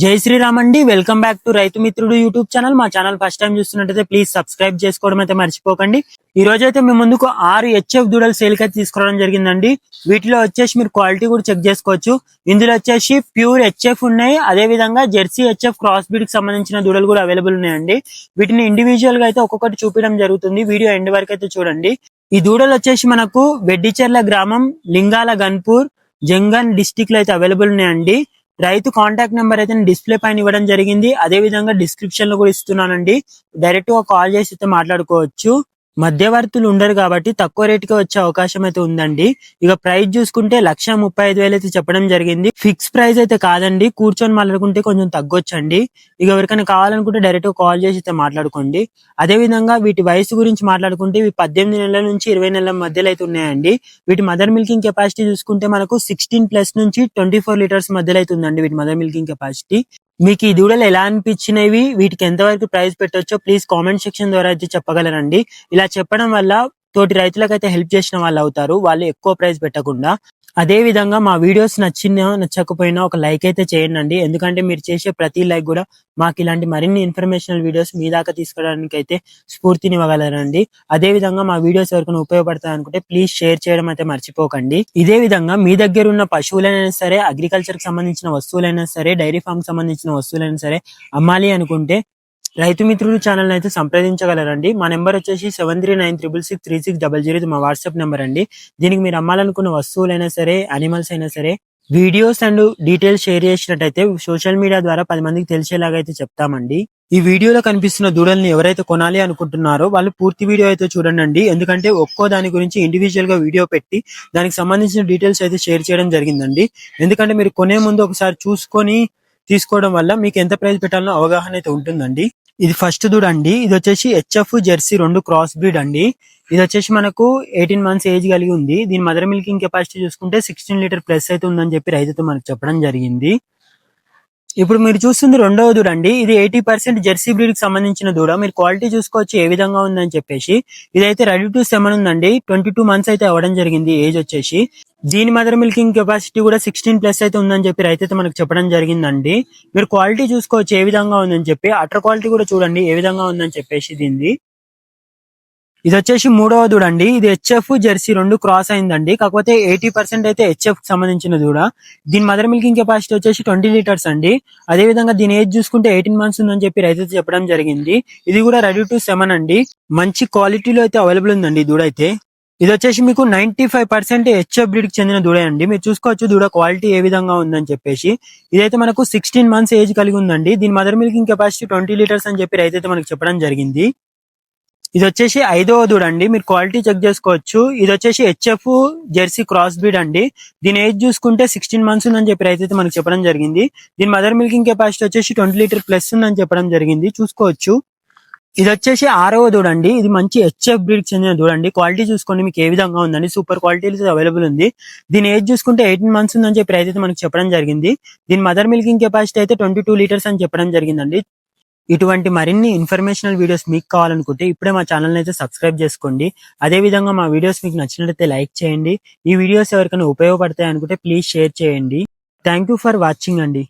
జై శ్రీరామ్ అండి. Welcome back to రైతు మిత్రుడు యూట్యూబ్ ఛానల్. మా ఛానల్ ఫస్ట్ టైం చూస్తున్నట్టయితే ప్లీజ్ సబ్స్క్రైబ్ చేసుకోవడం అయితే మర్చిపోకండి. ఈ రోజు అయితే మేము ముందుకు 6 హెచ్ఎఫ్ దూడలు సేల్ కి తీసుకురావడం జరిగిందండి. వీటిలో వచ్చేసి మీరు క్వాలిటీ కూడా చెక్ చేసుకోవచ్చు. ఇందులో వచ్చేసి ప్యూర్ హెచ్ఎఫ్ ఉన్నాయి, అదే విధంగా జెర్సీ హెచ్ఎఫ్ క్రాస్ బ్రీడ్ కి సంబంధించిన దూడలు కూడా అవైలబుల్ ఉన్నాయండి. వీటిని ఇండివిజువల్ గా అయితే ఒక్కొక్కటి చూపించడం జరుగుతుంది. వీడియో ఎండ్ వరకు అయితే చూడండి. ఈ దూడలు వచ్చేసి మనకు వెడ్డిచెర్ల గ్రామం, లింగాల గన్పూర్, జంగన్ డిస్టిక్ లో అయితే అవైలబుల్ ఉన్నాయండి. రైతు కాంటాక్ట్ నెంబర్ అయితే నేను డిస్ప్లే పైన ఇవ్వడం జరిగింది, అదే విధంగా డిస్క్రిప్షన్ లో కూడా ఇస్తున్నానండి. డైరెక్ట్ గా కాల్ చేసి అయితే మాట్లాడుకోవచ్చు. మధ్యవర్తులు ఉండరు కాబట్టి తక్కువ రేటుకి వచ్చే అవకాశం అయితే ఉందండి. ఇక ప్రైస్ చూసుకుంటే 1,35,000 అయితే చెప్పడం జరిగింది. ఫిక్స్ ప్రైస్ అయితే కాదండి, కూర్చొని మాట్లాడుకుంటే కొంచెం తగ్గొచ్చండి. ఇక ఎవరికైనా కావాలనుకుంటే డైరెక్ట్ గా కాల్ చేసి అయితే మాట్లాడుకోండి. అదే విధంగా వీటి వయసు గురించి మాట్లాడుకుంటే ఇవి 18 నెలల నుంచి 20 నెలల మధ్యలో అయితే ఉన్నాయండి. వీటి మదర్ మిల్కింగ్ కెపాసిటీ చూసుకుంటే మనకు 16+ నుంచి 24 లీటర్స్ మధ్యలో అయితే ఉందండి వీటి మదర్ మిల్కింగ్ కెపాసిటీ. మీకు ఈ దూడలు ఎలా అనిపించినవి, వీటికి ఎంతవరకు ప్రైస్ పెట్టొచ్చో ప్లీజ్ కామెంట్ సెక్షన్ ద్వారా అయితే చెప్పగలరండి. ఇలా చెప్పడం వల్ల తోటి రైతులకైతే హెల్ప్ చేసిన వాళ్ళు అవుతారు, వాళ్ళు ఎక్కువ ప్రైస్ పెట్టకుండా. అదే విధంగా మా వీడియోస్ నచ్చినా నచ్చకపోయినా ఒక లైక్ అయితే చేయండి, ఎందుకంటే మీరు చేసే ప్రతి లైక్ కూడా మాకు ఇలాంటి మరిన్ని ఇన్ఫర్మేషనల్ వీడియోస్ మీ దాకా తీసుకోవడానికి అయితే స్ఫూర్తినివ్వగలరండి. అదే విధంగా మా వీడియోస్ ఎవరికైనా ఉపయోగపడతాయి అనుకుంటే ప్లీజ్ షేర్ చేయడం అయితే మర్చిపోకండి. ఇదే విధంగా మీ దగ్గర ఉన్న పశువులైనా సరే, అగ్రికల్చర్ కి సంబంధించిన వస్తువులైనా సరే, డైరీ ఫార్మ్ కి సంబంధించిన వస్తువులైనా సరే అమ్మాలి అనుకుంటే రైతు మిత్రుడు ఛానల్ అయితే సంప్రదించగలరండి. మా నెంబర్ వచ్చేసి 7396663600 మా వాట్సాప్ నెంబర్ అండి. దీనికి మీరు అమ్మాలనుకున్న వస్తువులైనా సరే, అనిమల్స్ అయినా సరే, వీడియోస్ అండ్ డీటెయిల్స్ షేర్ చేసినట్టయితే సోషల్ మీడియా ద్వారా 10 మందికి తెలిసేలాగా అయితే చెప్తామండి. ఈ వీడియోలో కనిపిస్తున్న దూడల్ని ఎవరైతే కొనాలి అనుకుంటున్నారో వాళ్ళు పూర్తి వీడియో అయితే చూడండి, ఎందుకంటే ఒక్కో దాని గురించి ఇండివిజువల్ గా వీడియో పెట్టి దానికి సంబంధించిన డీటెయిల్స్ అయితే షేర్ చేయడం జరిగిందండి. ఎందుకంటే మీరు కొనే ముందు ఒకసారి చూసుకొని తీసుకోవడం వల్ల మీకు ఎంత ప్రైస్ పెట్టాలనో అవగాహన అయితే ఉంటుందండి. ఇది ఫస్ట్ దూడ అండి. ఇది వచ్చేసి హెచ్ఎఫ్ జెర్సీ 2 క్రాస్ బ్రీడ్ అండి. ఇది వచ్చేసి మనకు 18 మంత్స్ ఏజ్ కలిగి ఉంది. దీని మదర్ మిల్కింగ్ కెపాసిటీ చూసుకుంటే 16 లీటర్ ప్లస్ అయితే ఉందని చెప్పి రైతుతో మనకు చెప్పడం జరిగింది. ఇప్పుడు మీరు చూస్తుంది రెండవ దూడ అండి. ఇది 80% జెర్సీ బ్రీడ్ కి సంబంధించిన దూడ. మీరు క్వాలిటీ చూసుకోవచ్చు ఏ విధంగా ఉందని చెప్పేసి. ఇదైతే రెడీ టు సెమన్ ఉందండి. 22 మంత్స్ అయితే అవ్వడం జరిగింది ఏజ్ వచ్చేసి. దీని మదర్ మిల్కింగ్ కెపాసిటీ కూడా 16+ అయితే ఉందని చెప్పి రైతు అయితే మనకు చెప్పడం జరిగిందండి. మీరు క్వాలిటీ చూసుకోవచ్చు ఏ విధంగా ఉందని చెప్పి. అటర్ క్వాలిటీ కూడా చూడండి ఏ విధంగా ఉందని చెప్పేసి దీన్ని. ఇది వచ్చేసి మూడవ దూడ అండి. ఇది హెచ్ఎఫ్ జెర్సీ 2 క్రాస్ అయిందండి. కాకపోతే 80% అయితే హెచ్ఎఫ్ కి సంబంధించిన దూడ. దీని మదర్ మిల్కింగ్ కెపాసిటీ వచ్చేసి 20 లీటర్స్ అండి. అదే విధంగా దీని ఏజ్ చూసుకుంటే 18 మంత్స్ ఉందని చెప్పి రైతు చెప్పడం జరిగింది. ఇది కూడా రెడీ టు సెమన్ అండి. మంచి క్వాలిటీలో అయితే అవైలబుల్ ఉందండి ఈ దూడ అయితే. ఇది వచ్చేసి మీకు 95% హెచ్ఎఫ్ బ్రీడ్ కి చెందిన దూడ అండి. మీరు చూసుకోవచ్చు దూడ క్వాలిటీ ఏ విధంగా ఉందని చెప్పేసి. ఇదైతే మనకు 16 మంత్స్ ఏజ్ కలిగి ఉందండి. దీని మదర్ మిల్కింగ్ కెపాసిటీ 20 లీటర్స్ అని చెప్పి రైతు అయితే మనకు చెప్పడం జరిగింది. ఇది వచ్చేసి 5వ దూడ అండి. మీరు క్వాలిటీ చెక్ చేసుకోవచ్చు. ఇది వచ్చేసి హెచ్ఎఫ్ జెర్సీ క్రాస్ బ్రీడ్ అండి. దీని ఏజ్ చూసుకుంటే 16 మంత్స్ ఉందని చెప్పి రైతు అయితే మనకు చెప్పడం జరిగింది. దీని మదర్ మిల్కింగ్ కెపాసిటీ వచ్చేసి 20 లీటర్ ప్లస్ ఉందని చెప్పడం జరిగింది, చూసుకోవచ్చు. ఇది వచ్చేసి 6వ దూడ అండి. ఇది మంచి హెచ్ఎఫ్ బ్రీడ్ కి చెందిన దూడ అండి. క్వాలిటీ చూసుకోండి మీకు ఏ విధంగా ఉందండి. సూపర్ క్వాలిటీ అవైలబుల్ ఉంది. దీని ఏజ్ చూసుకుంటే 18 మంత్స్ ఉందని చెప్పి రైతు అయితే మనకు చెప్పడం జరిగింది. దీని మదర్ మిల్కింగ్ కెపాసిటీ అయితే 22 లీటర్స్ అని చెప్పడం జరిగిందండి. ఇటువంటి మరిన్ని ఇన్ఫర్మేషనల్ వీడియోస్ మీకు కావాలనుకుంటే ఇప్పుడే మా ఛానల్ అయితే సబ్స్క్రైబ్ చేసుకోండి. అదే విధంగా మా వీడియోస్ మీకు నచ్చినట్లయితే లైక్ చేయండి. ఈ వీడియోస్ ఎవరికైనా ఉపయోగపడతాయి అనుకుంటే ప్లీజ్ షేర్ చేయండి. థ్యాంక్ యూ ఫర్ వాచింగ్ అండి.